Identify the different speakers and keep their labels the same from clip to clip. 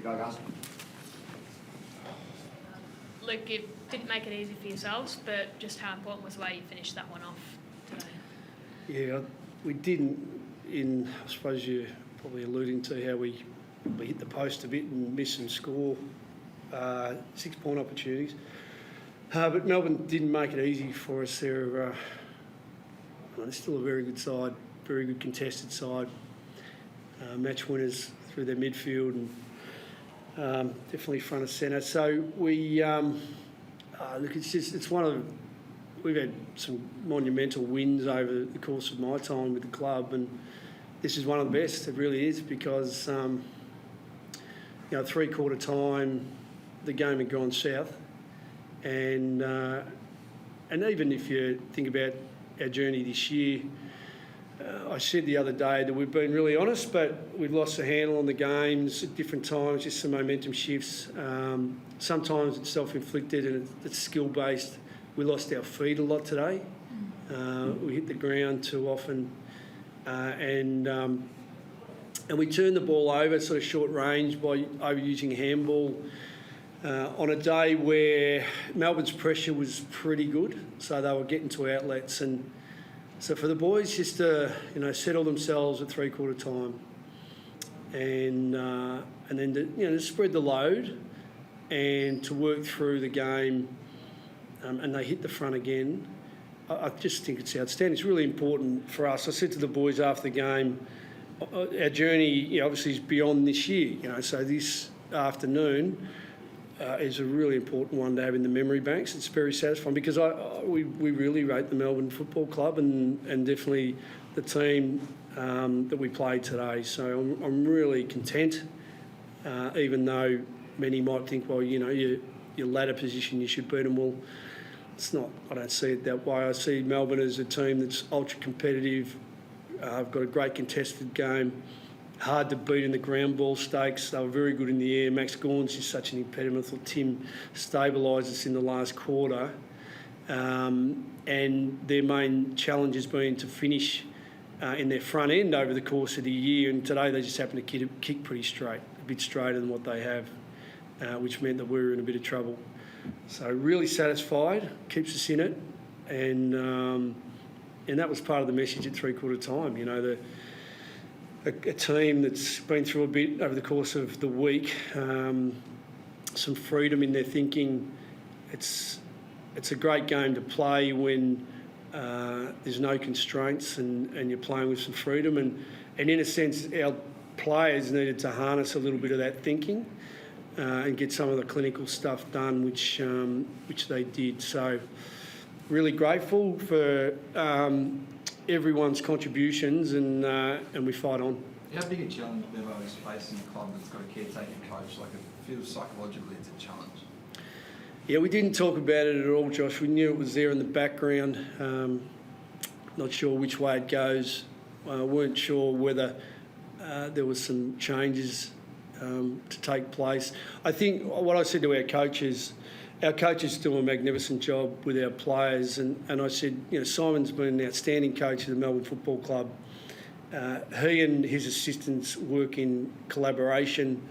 Speaker 1: you go, guys.
Speaker 2: Luke, you didn't make it easy for yourselves, but just how important was the way you finished that one off today?
Speaker 3: Yeah, we didn't. I suppose you're probably alluding to how we hit the post a bit and miss and score 6-point opportunities. But Melbourne didn't make it easy for us. They're still a very good side, very good contested side. Match winners through their midfield and definitely front of centre. So we look. It's one of. We've had some monumental wins over the course of my time with the club, and this is one of the best. It really is, because three-quarter time, the game had gone south, and even if you think about our journey this year, I said the other day that we've been really honest, but we've lost the handle on the games at different times, just some momentum shifts. Sometimes it's self-inflicted and it's skill-based. We lost our feet a lot today. We hit the ground too often, and we turned the ball over sort of short range by overusing handball on a day where Melbourne's pressure was pretty good, so they were getting to outlets. And so for the boys just to settle themselves at three-quarter time, and then to spread the load and to work through the game, and they hit the front again. I just think it's outstanding. It's really important for us. I said to the boys after the game, our journey obviously is beyond this year. So this afternoon is a really important one to have in the memory banks. It's very satisfying because we really rate the Melbourne Football Club and definitely the team that we played today. So I'm really content, even though many might think, well, your ladder position, you should beat them. Well, it's not. I don't see it that way. I see Melbourne as a team that's ultra competitive. I've got a great contested game. Hard to beat in the ground ball stakes. They were very good in the air. Max Gawn's just such an impediment. I thought Tim stabilised us in the last quarter. And their main challenge has been to finish in their front end over the course of the year. And today they just happened to kick pretty straight, a bit straighter than what they have, which meant that we were in a bit of trouble. So really satisfied, keeps us in it. And that was part of the message at three-quarter time. A team that's been through a bit over the course of the week, some freedom in their thinking. It's a great game to play when there's no constraints and you're playing with some freedom. And in a sense, our players needed to harness a little bit of that thinking and get some of the clinical stuff done, which they did. So really grateful for everyone's contributions, and we fight on.
Speaker 4: How big a challenge Bevo is facing a club that's got a caretaker coach? Like, it feels psychologically it's a challenge.
Speaker 3: Yeah, we didn't talk about it at all, Josh. We knew it was there in the background. Not sure which way it goes. Weren't sure whether there was some changes to take place. I think what I said to our coaches do a magnificent job with our players, and I said, Simon's been an outstanding coach of the Melbourne Football Club. He and his assistants work in collaboration.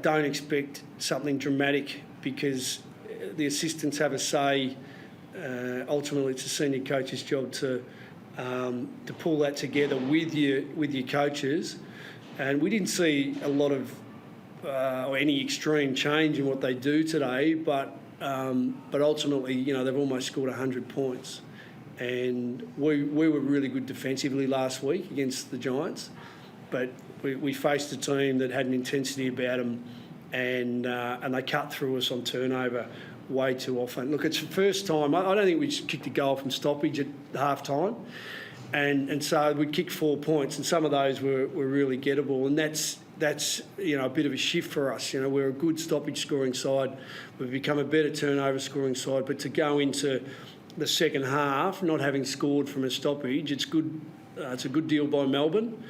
Speaker 3: Don't expect something dramatic because the assistants have a say. Ultimately, it's a senior coach's job to pull that together with your coaches. And we didn't see a lot of or any extreme change in what they do today, but ultimately, they've almost scored 100 points. And we were really good defensively last week against the Giants, but we faced a team that had an intensity about them, and they cut through us on turnover way too often. Look, it's the first time. I don't think we just kicked a goal from stoppage at half-time, and so we kicked 4 points, and some of those were really gettable, and that's a bit of a shift for us. We're a good stoppage scoring side. We've become a better turnover scoring side, but to go into the second half not having scored from a stoppage, it's good. It's a good deal by Melbourne,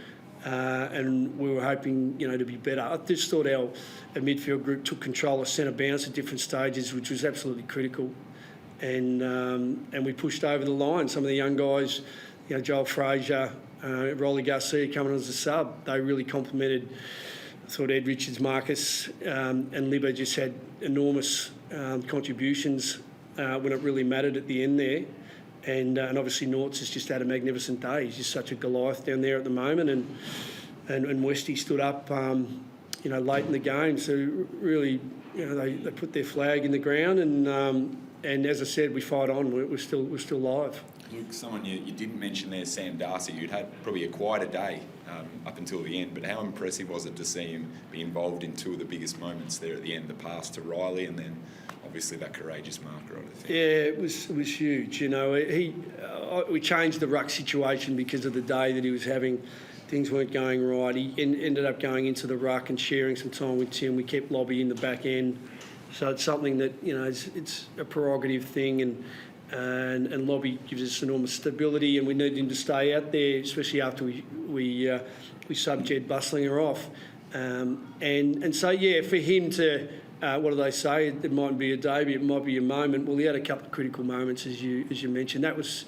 Speaker 3: and we were hoping to be better. I just thought our midfield group took control of centre bounce at different stages, which was absolutely critical, and we pushed over the line. Some of the young guys, Joel Frazier, Rolly Garcia coming as a sub, they really complemented I thought Ed Richards, Marcus and Libba just had enormous contributions when it really mattered at the end there. And obviously Norts has just had a magnificent day. He's just such a Goliath down there at the moment. And Westy stood up, late in the game. So really, they put their flag in the ground. And as I said, we fight on. We're still live.
Speaker 1: Luke, someone you didn't mention there, Sam Darcy, who'd had probably quite a day up until the end, but how impressive was it to see him be involved in two of the biggest moments there at the end, the pass to Riley and then obviously that courageous marker, I think.
Speaker 3: Yeah, it was huge. We changed the ruck situation because of the day that he was having. Things weren't going right. He ended up going into the ruck and sharing some time with Tim. We kept Lobby in the back end. So it's something that, it's a prerogative thing and Lobby gives us enormous stability and we need him to stay out there, especially after we subbed Jed Bustlinger off. And so, for him to, what do they say, it mightn't be a day, but it might be a moment. Well, he had a couple of critical moments, as you mentioned. That was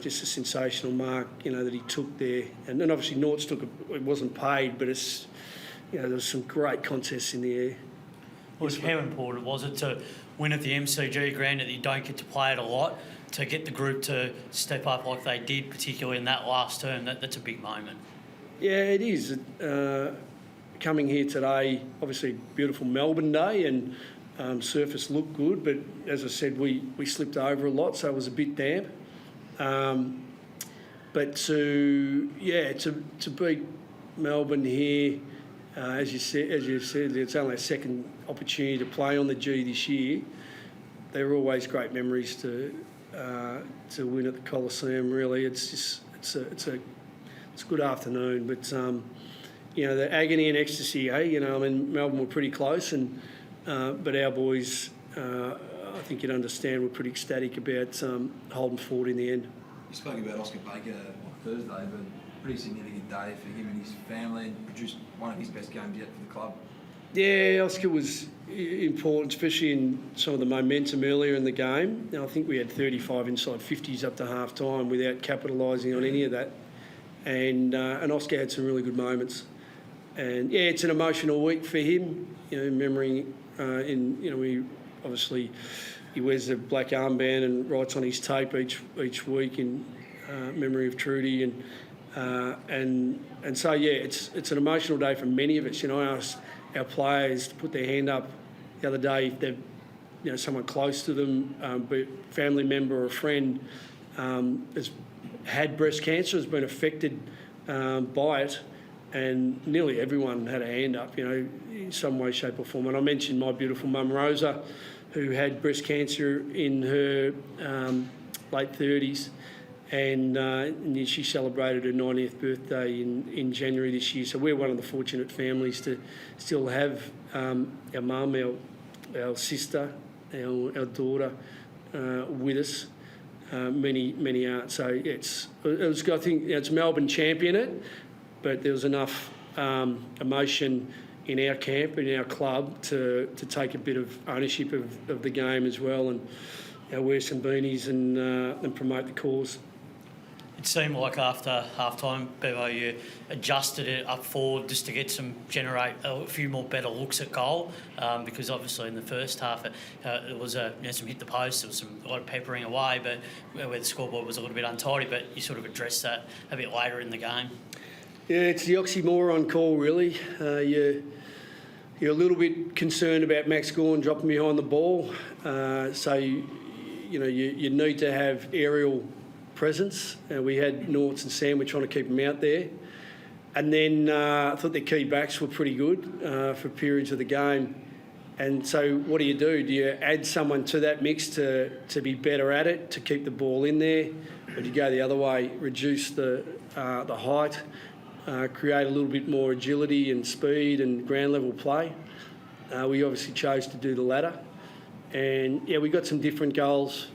Speaker 3: just a sensational mark, that he took there. And then obviously Norts took it wasn't paid, but it's, there was some great contests in the air.
Speaker 5: Well, how important was it to win at the MCG, granted that you don't get to play it a lot, to get the group to step up like they did, particularly in that last term? That's a big moment. Yeah,
Speaker 3: it is. Coming here today, obviously beautiful Melbourne day and surface looked good, but as I said, we slipped over a lot, so it was a bit damp. But to beat Melbourne here, as you said, it's only a second opportunity to play on the G this year. They're always great memories to win at the Coliseum. Really, it's a good afternoon. But the agony and ecstasy. Melbourne were pretty close, but our boys, I think you'd understand, were pretty ecstatic about holding forward in the end.
Speaker 4: You spoke about Oscar Baker on Thursday, but pretty significant day for him and his family, and produced one of his best games yet for the club.
Speaker 3: Yeah, Oscar was important, especially in some of the momentum earlier in the game. Now, I think we had 35 inside 50s up to half time without capitalising on any of that. And Oscar had some really good moments. And it's an emotional week for him, remembering we obviously he wears a black armband and writes on his tape each week in memory of Trudy and so it's an emotional day for many of us. I asked our players to put their hand up the other day if they've someone close to them, be it a family member or a friend, has had breast cancer, has been affected by it, and nearly everyone had a hand up, in some way, shape or form. And I mentioned my beautiful mum Rosa, who had breast cancer in her late 30s, and she celebrated her 90th birthday in January this year. So we're one of the fortunate families to still have our mum, our sister, our daughter with us. Many aren't. So I think it's Melbourne champion it, but there was enough emotion in our camp, in our club, to take a bit of ownership of the game as well, and wear some beanies and promote the cause.
Speaker 5: It seemed like after half-time, Bevo, you adjusted it up forward just to generate a few more better looks at goal, because obviously in the first half it was some hit the post, there was a lot of peppering away, but where the scoreboard was a little bit untidy, but you sort of addressed that a bit later in the game.
Speaker 3: Yeah, it's the oxymoron call, really. You're a little bit concerned about Max Gawn dropping behind the ball, so you need to have aerial presence. We had Norts and Sam, we're trying to keep them out there. And then I thought their key backs were pretty good for periods of the game. And so what do? Do you add someone to that mix to be better at it, to keep the ball in there? Or do you go the other way, reduce the height, create a little bit more agility and speed and ground level play? We obviously chose to do the latter. And we got some different goals,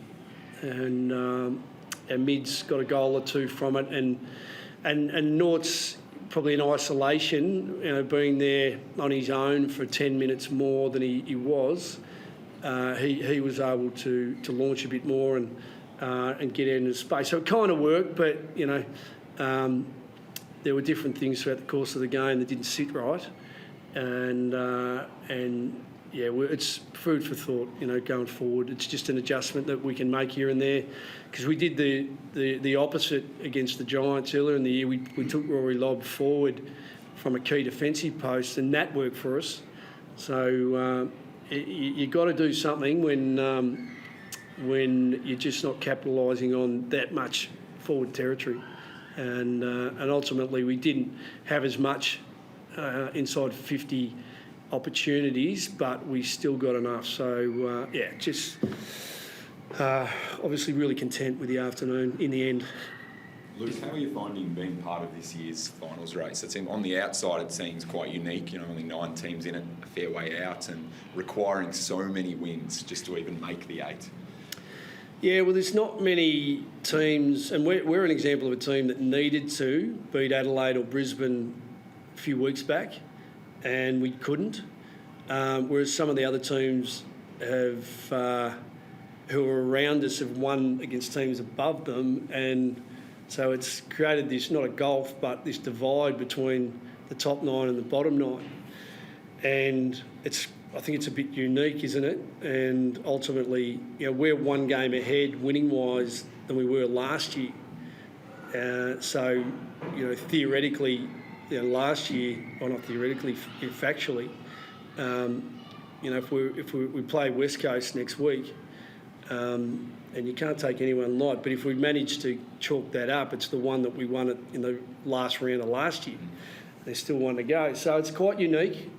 Speaker 3: and our mids got a goal or two from it, and Nort's probably in isolation, being there on his own for 10 minutes more than he was. He was able to launch a bit more and get into space. So it kind of worked, but there were different things throughout the course of the game that didn't sit right. and yeah, it's food for thought, going forward. It's just an adjustment that we can make here and there, because we did the opposite against the Giants earlier in the year. We took Rory Lobb forward from a key defensive post, and that worked for us. So you got to do something when you're just not capitalising on that much forward territory, and ultimately we didn't have as much inside 50 opportunities, but we still got enough. So obviously really content with the afternoon in the end.
Speaker 1: Luke, how are you finding being part of this year's finals race? It seems, on the outside, it seems quite unique. Only 9 teams in it, a fair way out, and requiring so many wins just to even make the 8.
Speaker 3: Yeah, well, there's not many teams, and we're an example of a team that needed to beat Adelaide or Brisbane a few weeks back, and we couldn't. Whereas some of the other teams who are around us have won against teams above them, and so it's created this, not a gulf, but this divide between the top 9 and the bottom 9. And I think it's a bit unique, isn't it? And ultimately, we're one game ahead winning-wise than we were last year. So, theoretically, last year, or not theoretically, factually, if we play West Coast next week, and you can't take anyone light, but if we manage to chalk that up, it's the one that we won it in the last round of last year. There's still one to go, so it's quite unique.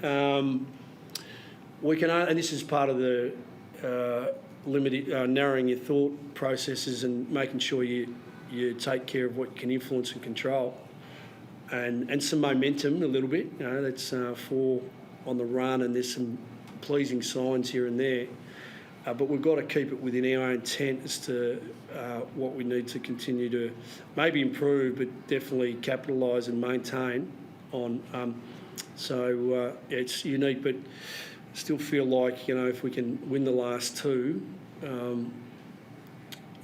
Speaker 3: We can, and this is part of the narrowing your thought processes and making sure you take care of what you can influence and control, and some momentum a little bit. That's 4 on the run, and there's some pleasing signs here and there. But we've got to keep it within our own tent as to what we need to continue to maybe improve, but definitely capitalise and maintain on. It's unique, but still feel like, if we can win the last 2,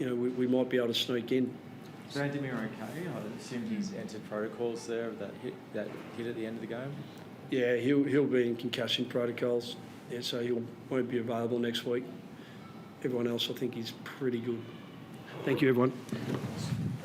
Speaker 3: we might be able to sneak in.
Speaker 6: Brandomir okay? I assume he's entered protocols there of that hit at the end of the game?
Speaker 3: Yeah, he'll be in concussion protocols. Yeah, so he won't be available next week. Everyone else, I think, is pretty good. Thank you, everyone.